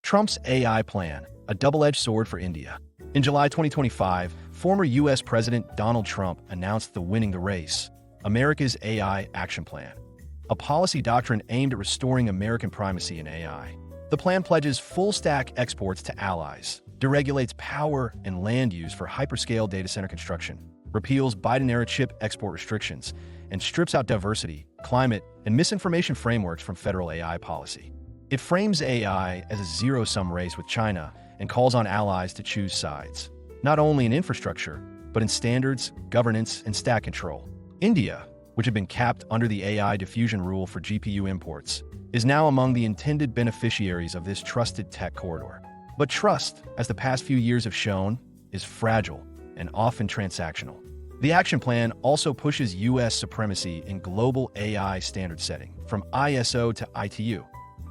Trump's AI plan, a double-edged sword for India. In July 2025, former U.S. President Donald Trump announced the Winning the Race, America's AI Action Plan, a policy doctrine aimed at restoring American primacy in AI. The plan pledges full-stack exports to allies, deregulates power and land use for hyperscale data center construction, repeals Biden-era chip export restrictions, and strips out diversity, climate, and misinformation frameworks from federal AI policy. It frames AI as a zero-sum race with China and calls on allies to choose sides, not only in infrastructure, but in standards, governance, and stack control. India, which had been capped under the AI diffusion rule for GPU imports, is now among the intended beneficiaries of this trusted tech corridor. But trust, as the past few years have shown, is fragile and often transactional. The action plan also pushes U.S. supremacy in global AI standard setting, from ISO to ITU,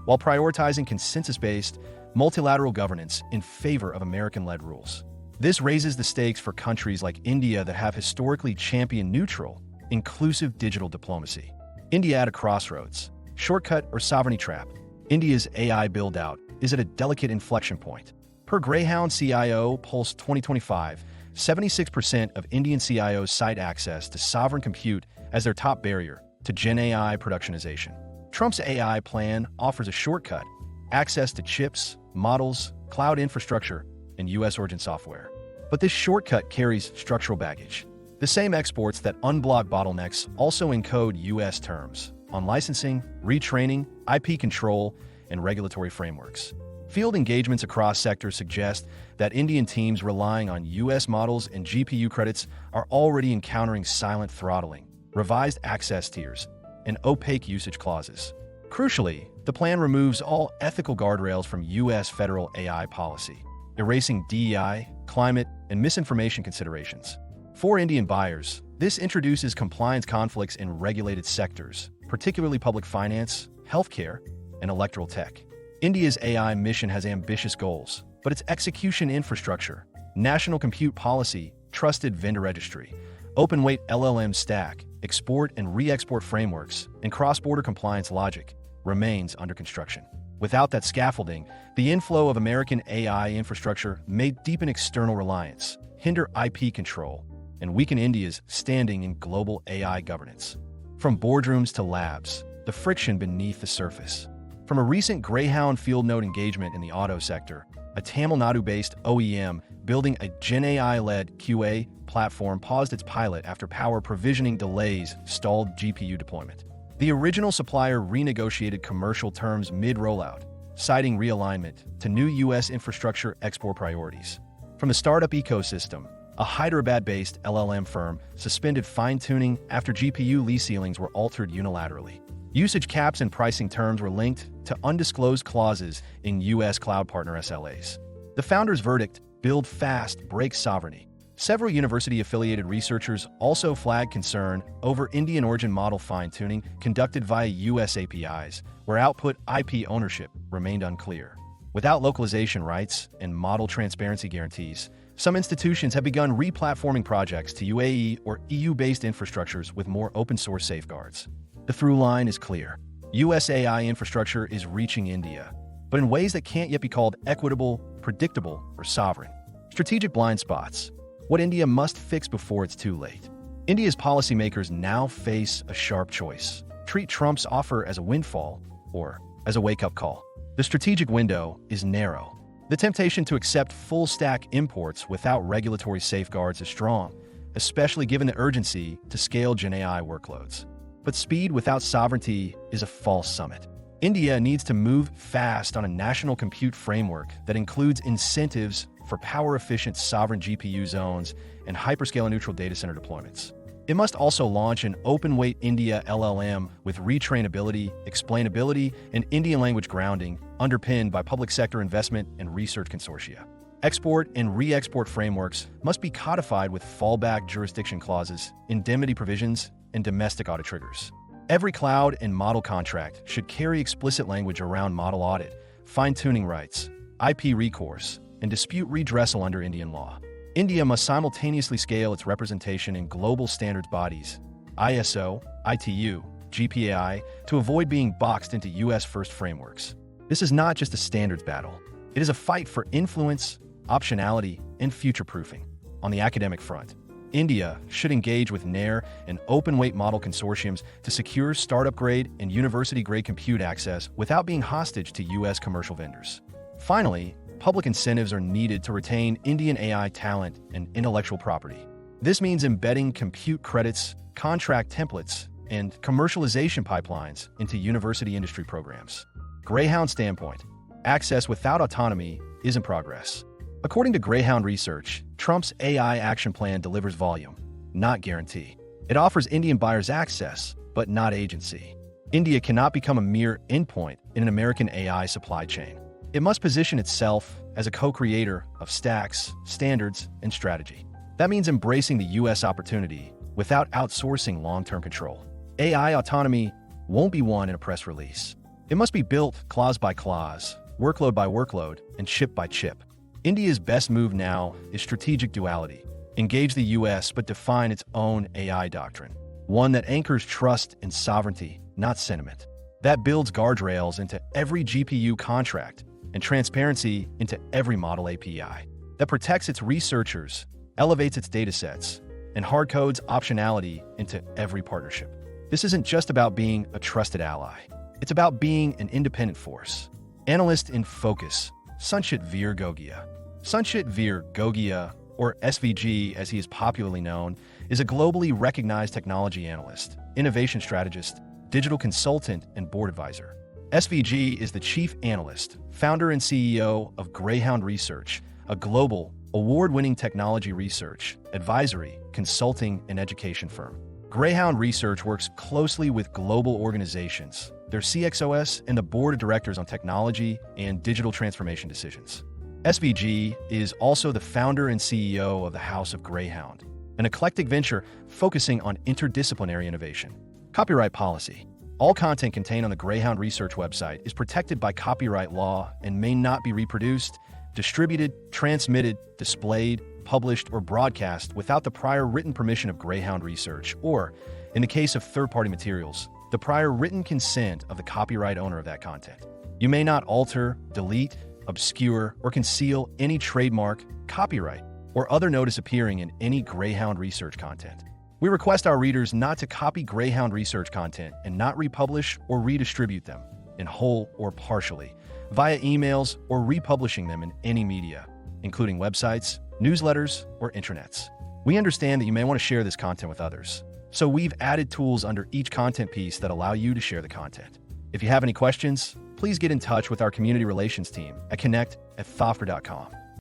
while prioritizing consensus-based, multilateral governance in favor of American-led rules. This raises the stakes for countries like India that have historically championed neutral, inclusive digital diplomacy. India at a crossroads. Shortcut or sovereignty trap? India's AI build-out is at a delicate inflection point. Per Greyhound CIO Pulse 2025, 76% of Indian CIOs cite access to sovereign compute as their top barrier to Gen AI productionization. Trump's AI plan offers a shortcut, access to chips, models, cloud infrastructure, and U.S. origin software. But this shortcut carries structural baggage. The same exports that unblock bottlenecks also encode U.S. terms on licensing, retraining, IP control, and regulatory frameworks. Field engagements across sectors suggest that Indian teams relying on U.S. models and GPU credits are already encountering silent throttling, revised access tiers, and opaque usage clauses. Crucially, the plan removes all ethical guardrails from U.S. federal AI policy, erasing DEI, climate, and misinformation considerations. For Indian buyers, this introduces compliance conflicts in regulated sectors, particularly public finance, healthcare, and electoral tech. India's AI mission has ambitious goals, but its execution infrastructure, national compute policy, trusted vendor registry, open-weight LLM stack, export and re-export frameworks, and cross-border compliance logic remains under construction. Without that scaffolding, the inflow of American AI infrastructure may deepen external reliance, hinder IP control, and weaken India's standing in global AI governance. From boardrooms to labs, the friction beneath the surface. From a recent Greyhound field node engagement in the auto sector, a Tamil Nadu-based OEM building a Gen AI-led QA platform paused its pilot after power provisioning delays stalled GPU deployment. The original supplier renegotiated commercial terms mid-rollout, citing realignment to new U.S. infrastructure export priorities. From the startup ecosystem, a Hyderabad-based LLM firm suspended fine-tuning after GPU lease ceilings were altered unilaterally. Usage caps and pricing terms were linked to undisclosed clauses in U.S. cloud partner SLAs. The founder's verdict, build fast, break sovereignty. Several university-affiliated researchers also flagged concern over Indian origin model fine-tuning conducted via U.S. APIs, where output IP ownership remained unclear. Without localization rights and model transparency guarantees, some institutions have begun re-platforming projects to UAE or EU-based infrastructures with more open-source safeguards. The through line is clear. U.S. AI infrastructure is reaching India, but in ways that can't yet be called equitable, predictable, or sovereign. Strategic blind spots. What India must fix before it's too late. India's policymakers now face a sharp choice. Treat Trump's offer as a windfall or as a wake-up call. The strategic window is narrow. The temptation to accept full-stack imports without regulatory safeguards is strong, especially given the urgency to scale Gen AI workloads. But speed without sovereignty is a false summit. India needs to move fast on a national compute framework that includes incentives for power-efficient sovereign GPU zones and hyperscale-neutral data center deployments. It must also launch an open-weight India LLM with retrainability, explainability, and Indian language grounding, underpinned by public sector investment and research consortia. Export and re-export frameworks must be codified with fallback jurisdiction clauses, indemnity provisions, and domestic audit triggers. Every cloud and model contract should carry explicit language around model audit, fine-tuning rights, IP recourse, and dispute redressal under Indian law. India must simultaneously scale its representation in global standards bodies, ISO, ITU, GPAI, to avoid being boxed into US-first frameworks. This is not just a standards battle. It is a fight for influence, optionality, and future-proofing. On the academic front, India should engage with NAIR and open-weight model consortiums to secure startup-grade and university-grade compute access without being hostage to U.S. commercial vendors. Finally, public incentives are needed to retain Indian AI talent and intellectual property. This means embedding compute credits, contract templates, and commercialization pipelines into university industry programs. Greyhound standpoint: access without autonomy isn't progress. According to Greyhound Research, Trump's AI action plan delivers volume, not guarantee. It offers Indian buyers access, but not agency. India cannot become a mere endpoint in an American AI supply chain. It must position itself as a co-creator of stacks, standards, and strategy. That means embracing the U.S. opportunity without outsourcing long-term control. AI autonomy won't be won in a press release. It must be built clause by clause, workload by workload, and chip by chip. India's best move now is strategic duality. Engage the U.S., but define its own AI doctrine. One that anchors trust in sovereignty, not sentiment. That builds guardrails into every GPU contract and transparency into every model API. That protects its researchers, elevates its datasets, and hardcodes optionality into every partnership. This isn't just about being a trusted ally. It's about being an independent force. Analyst in focus: Sanchit Gogia. Sanchit Gogia, or SVG as he is popularly known, is a globally recognized technology analyst, innovation strategist, digital consultant, and board advisor. SVG is the chief analyst, founder and CEO of Greyhound Research, a global, award-winning technology research, advisory, consulting, and education firm. Greyhound Research works closely with global organizations, their CXOs, and the board of directors on technology and digital transformation decisions. SVG is also the founder and CEO of the House of Greyhound, an eclectic venture focusing on interdisciplinary innovation. Copyright policy: all content contained on the Greyhound Research website is protected by copyright law and may not be reproduced, distributed, transmitted, displayed, published, or broadcast without the prior written permission of Greyhound Research, or, in the case of third-party materials, the prior written consent of the copyright owner of that content. You may not alter, delete, obscure, or conceal any trademark, copyright, or other notice appearing in any Greyhound Research content. We request our readers not to copy Greyhound Research content and not republish or redistribute them, in whole or partially, via emails or republishing them in any media, including websites, newsletters, or intranets. We understand that you may want to share this content with others, so we've added tools under each content piece that allow you to share the content. If you have any questions, please get in touch with our community relations team at connect@thoffer.com.